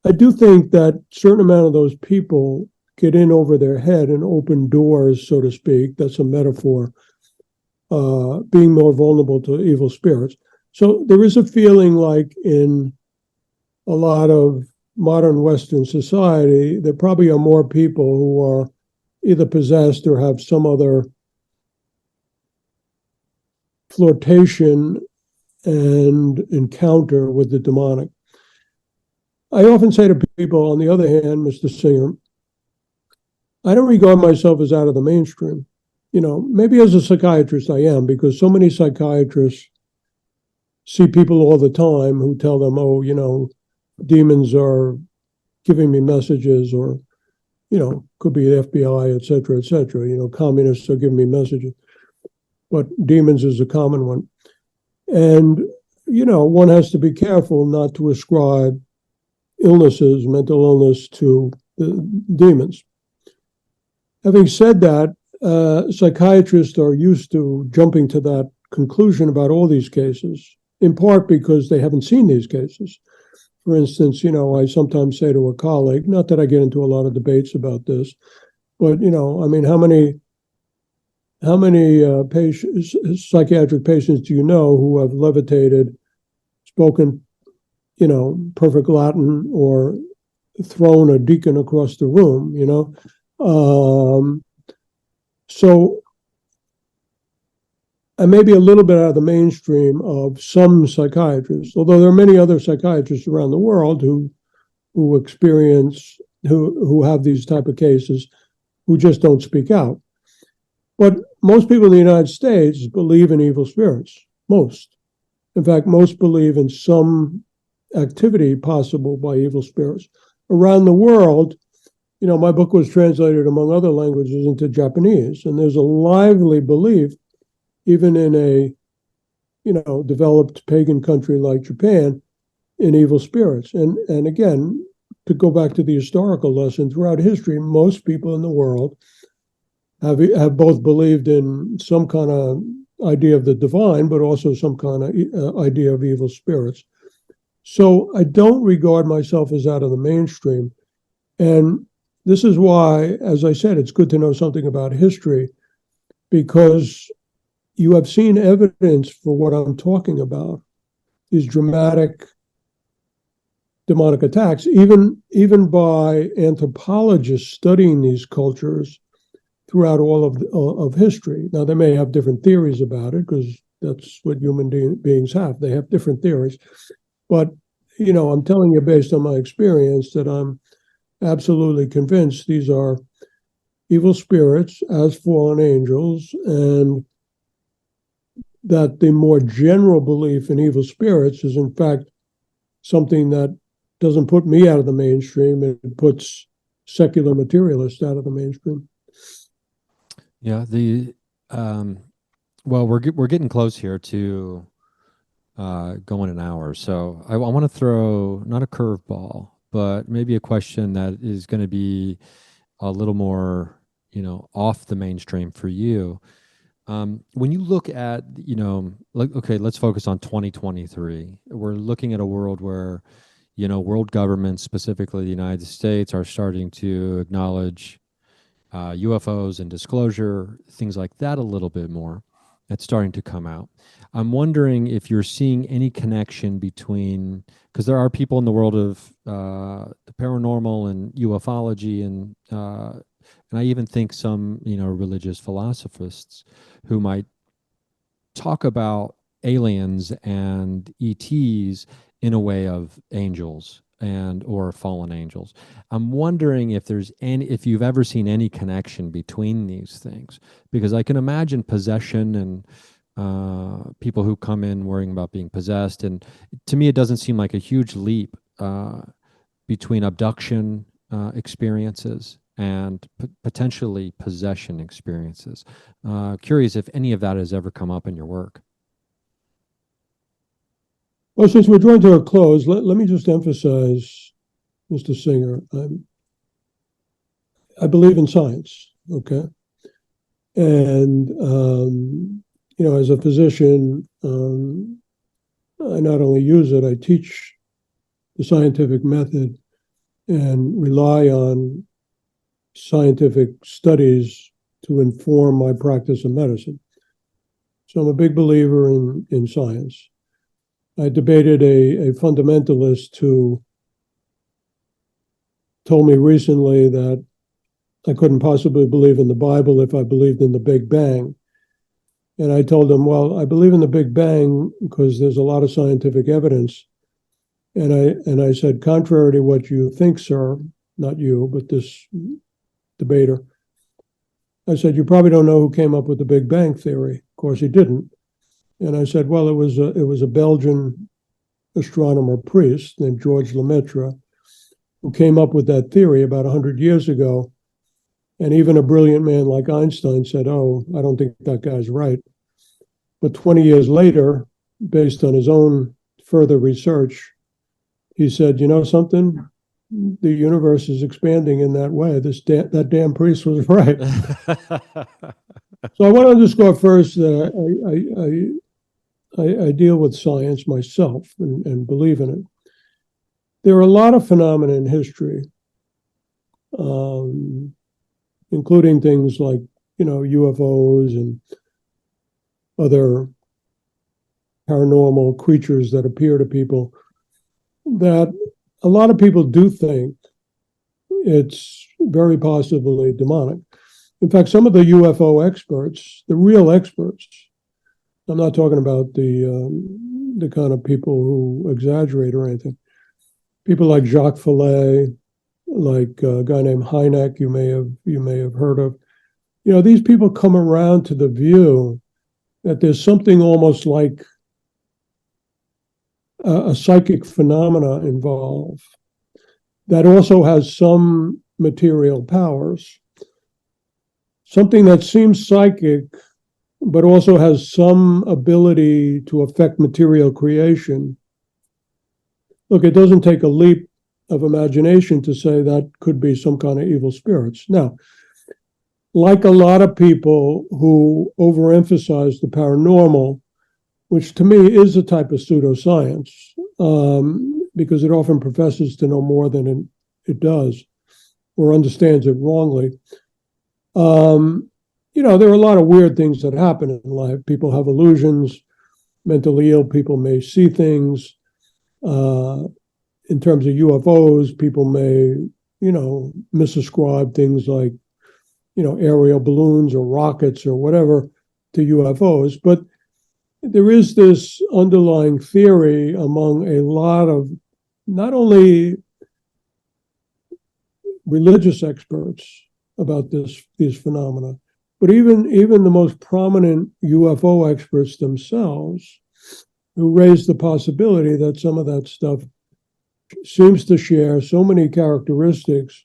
I do think that a certain amount of those people get in over their head and open doors, so to speak. That's a metaphor, being more vulnerable to evil spirits. So there is a feeling like in a lot of modern Western society, there probably are more people who are either possessed or have some other flirtation and encounter with the demonic. I often say to people, on the other hand, Mr. Singer, I don't regard myself as out of the mainstream. Maybe as a psychiatrist I am, because so many psychiatrists see people all the time who tell them, oh, demons are giving me messages, or, could be the FBI, et cetera, et cetera. Communists are giving me messages. But demons is a common one. And, one has to be careful not to ascribe illnesses, mental illness, to the demons. Having said that, psychiatrists are used to jumping to that conclusion about all these cases, in part because they haven't seen these cases. For instance, I sometimes say to a colleague, not that I get into a lot of debates about this, but, I mean, how many psychiatric patients do you know who have levitated, spoken, perfect Latin, or thrown a deacon across the room, So I may be a little bit out of the mainstream of some psychiatrists, although there are many other psychiatrists around the world who have these type of cases, who just don't speak out. But most people in the United States believe in evil spirits. Most. In fact, most believe in some activity possible by evil spirits. Around the world, my book was translated, among other languages, into Japanese, and there's a lively belief, even in a, developed pagan country like Japan, in evil spirits. And again, to go back to the historical lesson, throughout history, most people in the world have both believed in some kind of idea of the divine, but also some kind of idea of evil spirits. So I don't regard myself as out of the mainstream. And this is why, as I said, it's good to know something about history, because you have seen evidence for what I'm talking about, these dramatic demonic attacks, even by anthropologists studying these cultures throughout all of history. Now, they may have different theories about it, because that's what human beings have. They have different theories. But, I'm telling you based on my experience that I'm absolutely convinced these are evil spirits as fallen angels, and that the more general belief in evil spirits is, in fact, something that doesn't put me out of the mainstream. It puts secular materialists out of the mainstream. Yeah, well, we're getting close here to going an hour, so I want to throw not a curveball, but maybe a question that is going to be a little more, off the mainstream for you. When you look at, okay, let's focus on 2023. We're looking at a world where, world governments, specifically the United States, are starting to acknowledge UFOs and disclosure, things like that a little bit more. That's starting to come out. I'm wondering if you're seeing any connection between, because there are people in the world of the paranormal and ufology, and I even think some, religious philosophers who might talk about aliens and ETs in a way of angels and or fallen angels. I'm wondering if you've ever seen any connection between these things, because I can imagine possession and people who come in worrying about being possessed, and to me it doesn't seem like a huge leap between abduction experiences and potentially possession experiences. Curious if any of that has ever come up in your work. Well, since we're drawing to a close, let me just emphasize, Mr. Singer, I believe in science, okay? And, as a physician, I not only use it, I teach the scientific method and rely on scientific studies to inform my practice of medicine. So I'm a big believer in science. I debated a fundamentalist who told me recently that I couldn't possibly believe in the Bible if I believed in the Big Bang. And I told him, well, I believe in the Big Bang because there's a lot of scientific evidence. And I said, contrary to what you think, sir, not you, but this debater, I said, you probably don't know who came up with the Big Bang theory. Of course, he didn't. And I said, well, it was a Belgian astronomer priest named George Lemaitre who came up with that theory about 100 years ago. And even a brilliant man like Einstein said, oh, I don't think that guy's right. But 20 years later, based on his own further research, he said, you know something? The universe is expanding in that way. That damn priest was right. So I want to underscore first that I deal with science myself and believe in it. There are a lot of phenomena in history, including things like, UFOs and other paranormal creatures that appear to people, that a lot of people do think it's very possibly demonic. In fact, some of the UFO experts, the real experts, I'm not talking about the kind of people who exaggerate or anything. People like Jacques Vallée, like a guy named Hynek, you may have heard of. These people come around to the view that there's something almost like a psychic phenomena involved that also has some material powers. Something that seems psychic, but also has some ability to affect material creation. Look, it doesn't take a leap of imagination to say that could be some kind of evil spirits. Now, like a lot of people who overemphasize the paranormal, which to me is a type of pseudoscience, because it often professes to know more than it does or understands it wrongly. There are a lot of weird things that happen in life. People have illusions. Mentally ill people may see things. In terms of UFOs, people may, misascribe things like, aerial balloons or rockets or whatever to UFOs. But there is this underlying theory among a lot of not only religious experts about these phenomena, but even the most prominent UFO experts themselves, who raise the possibility that some of that stuff seems to share so many characteristics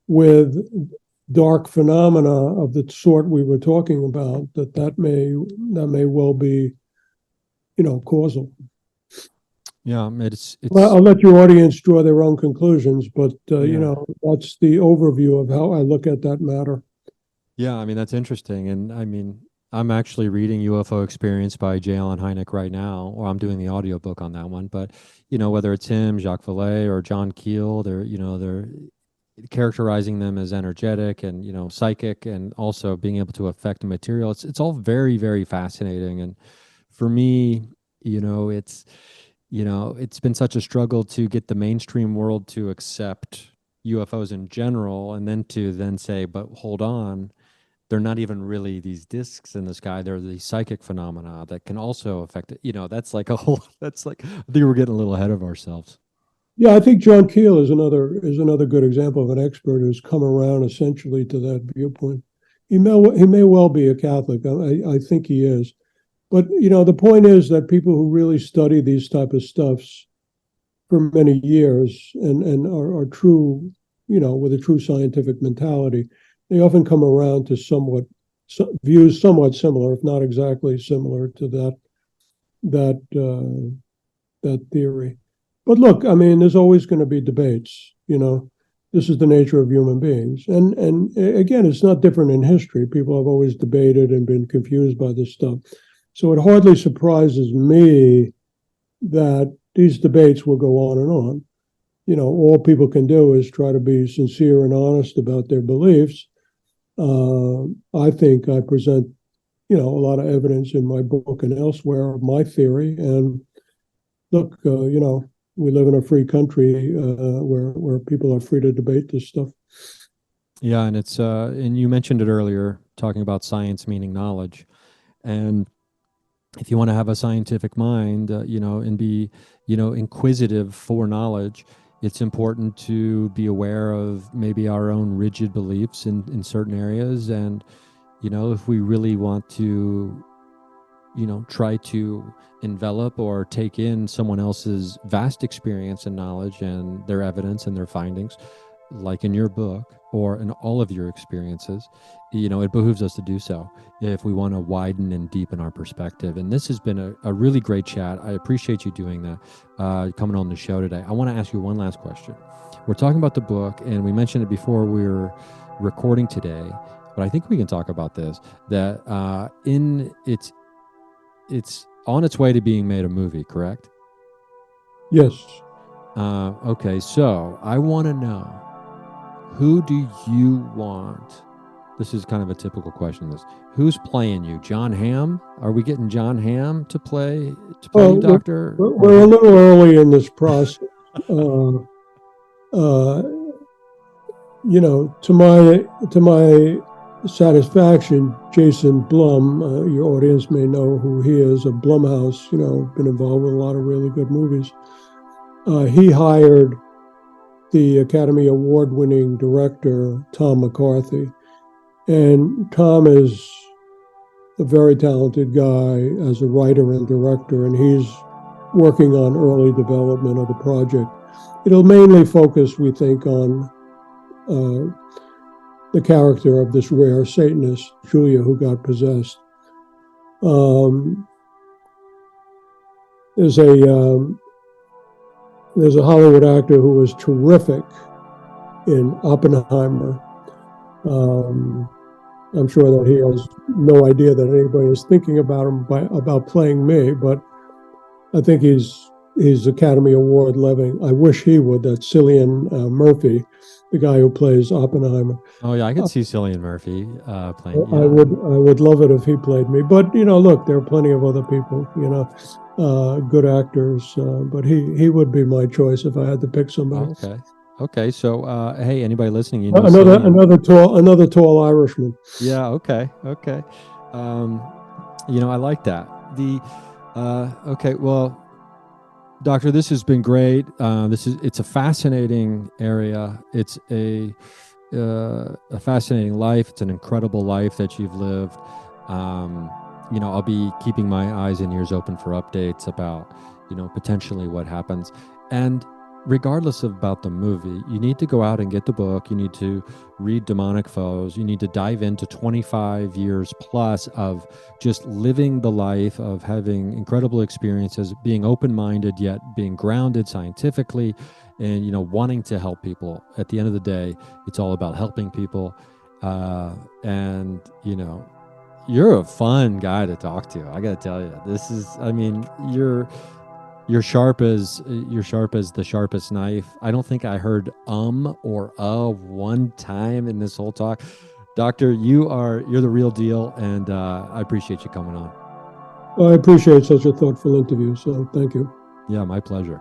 with dark phenomena of the sort we were talking about that may well be, causal. Yeah, it's. Well, I'll let your audience draw their own conclusions, but that's the overview of how I look at that matter. Yeah, I mean, that's interesting. And I mean, I'm actually reading UFO Experience by J. Allen Hynek right now, or I'm doing the audiobook on that one. But, whether it's him, Jacques Vallée, or John Keel, they're characterizing them as energetic and, psychic, and also being able to affect the material. It's all very, very fascinating. And for me, it's been such a struggle to get the mainstream world to accept UFOs in general, and then to say, but hold on, they're not even really these discs in the sky. They're these psychic phenomena that can also affect it. That's like that's like, I think we're getting a little ahead of ourselves. Yeah, I think John Keel is another good example of an expert who's come around essentially to that viewpoint. He may well be a Catholic. I think he is. But the point is that people who really study these type of stuffs for many years and are true, with a true scientific mentality, they often come around to views somewhat similar, if not exactly similar, to that theory. But look, I mean, there's always going to be debates. This is the nature of human beings, and again, it's not different in history. People have always debated and been confused by this stuff. So it hardly surprises me that these debates will go on and on. All people can do is try to be sincere and honest about their beliefs. I think I present, a lot of evidence in my book and elsewhere of my theory. And look, we live in a free country where people are free to debate this stuff. Yeah, and it's and you mentioned it earlier, talking about science meaning knowledge, and if you want to have a scientific mind, and be, inquisitive for knowledge, it's important to be aware of maybe our own rigid beliefs in certain areas. And, if we really want to, try to envelop or take in someone else's vast experience and knowledge and their evidence and their findings, like in your book or in all of your experiences, it behooves us to do so if we want to widen and deepen our perspective. And this has been a really great chat. I appreciate you doing that, coming on the show today. I want to ask you one last question. We're talking about the book, and we mentioned it before we were recording today, but I think we can talk about this, that it's on its way to being made a movie, correct? Yes. Okay, so I want to know, who do you want? This is kind of a typical question. Who's playing you? John Hamm? Are we getting John Hamm to play you, Doctor? We're a little early in this process. To my satisfaction, Jason Blum, your audience may know who he is, of Blumhouse, been involved with a lot of really good movies. He hired the Academy Award-winning director, Tom McCarthy. And Tom is a very talented guy as a writer and director, and he's working on early development of the project. It'll mainly focus, we think, on the character of this rare Satanist, Julia, who got possessed. There's a Hollywood actor who was terrific in Oppenheimer. I'm sure that he has no idea that anybody is thinking about him about playing me, but I think he's Academy Award loving. I wish he would. That's Cillian Murphy, the guy who plays Oppenheimer. Oh yeah, I could see Cillian Murphy playing. I would love it if he played me. But look, there are plenty of other people. Good actors. But he would be my choice if I had to pick somebody. Oh, okay. Okay. So hey, anybody listening, another tall Irishman. Yeah. Okay. Okay. I like that. Okay. Well, Doctor, this has been great. It's a fascinating area. It's a fascinating life. It's an incredible life that you've lived. I'll be keeping my eyes and ears open for updates about, potentially what happens. And regardless about the movie, you need to go out and get the book. You need to read Demonic Foes. You need to dive into 25 years plus of just living the life of having incredible experiences, being open-minded, yet being grounded scientifically, and, wanting to help people. At the end of the day, it's all about helping people. And, you're a fun guy to talk to. I got to tell you, you're sharp as the sharpest knife. I don't think I heard or one time in this whole talk. Doctor, you're the real deal, and I appreciate you coming on. Well, I appreciate such a thoughtful interview, so thank you. Yeah, my pleasure.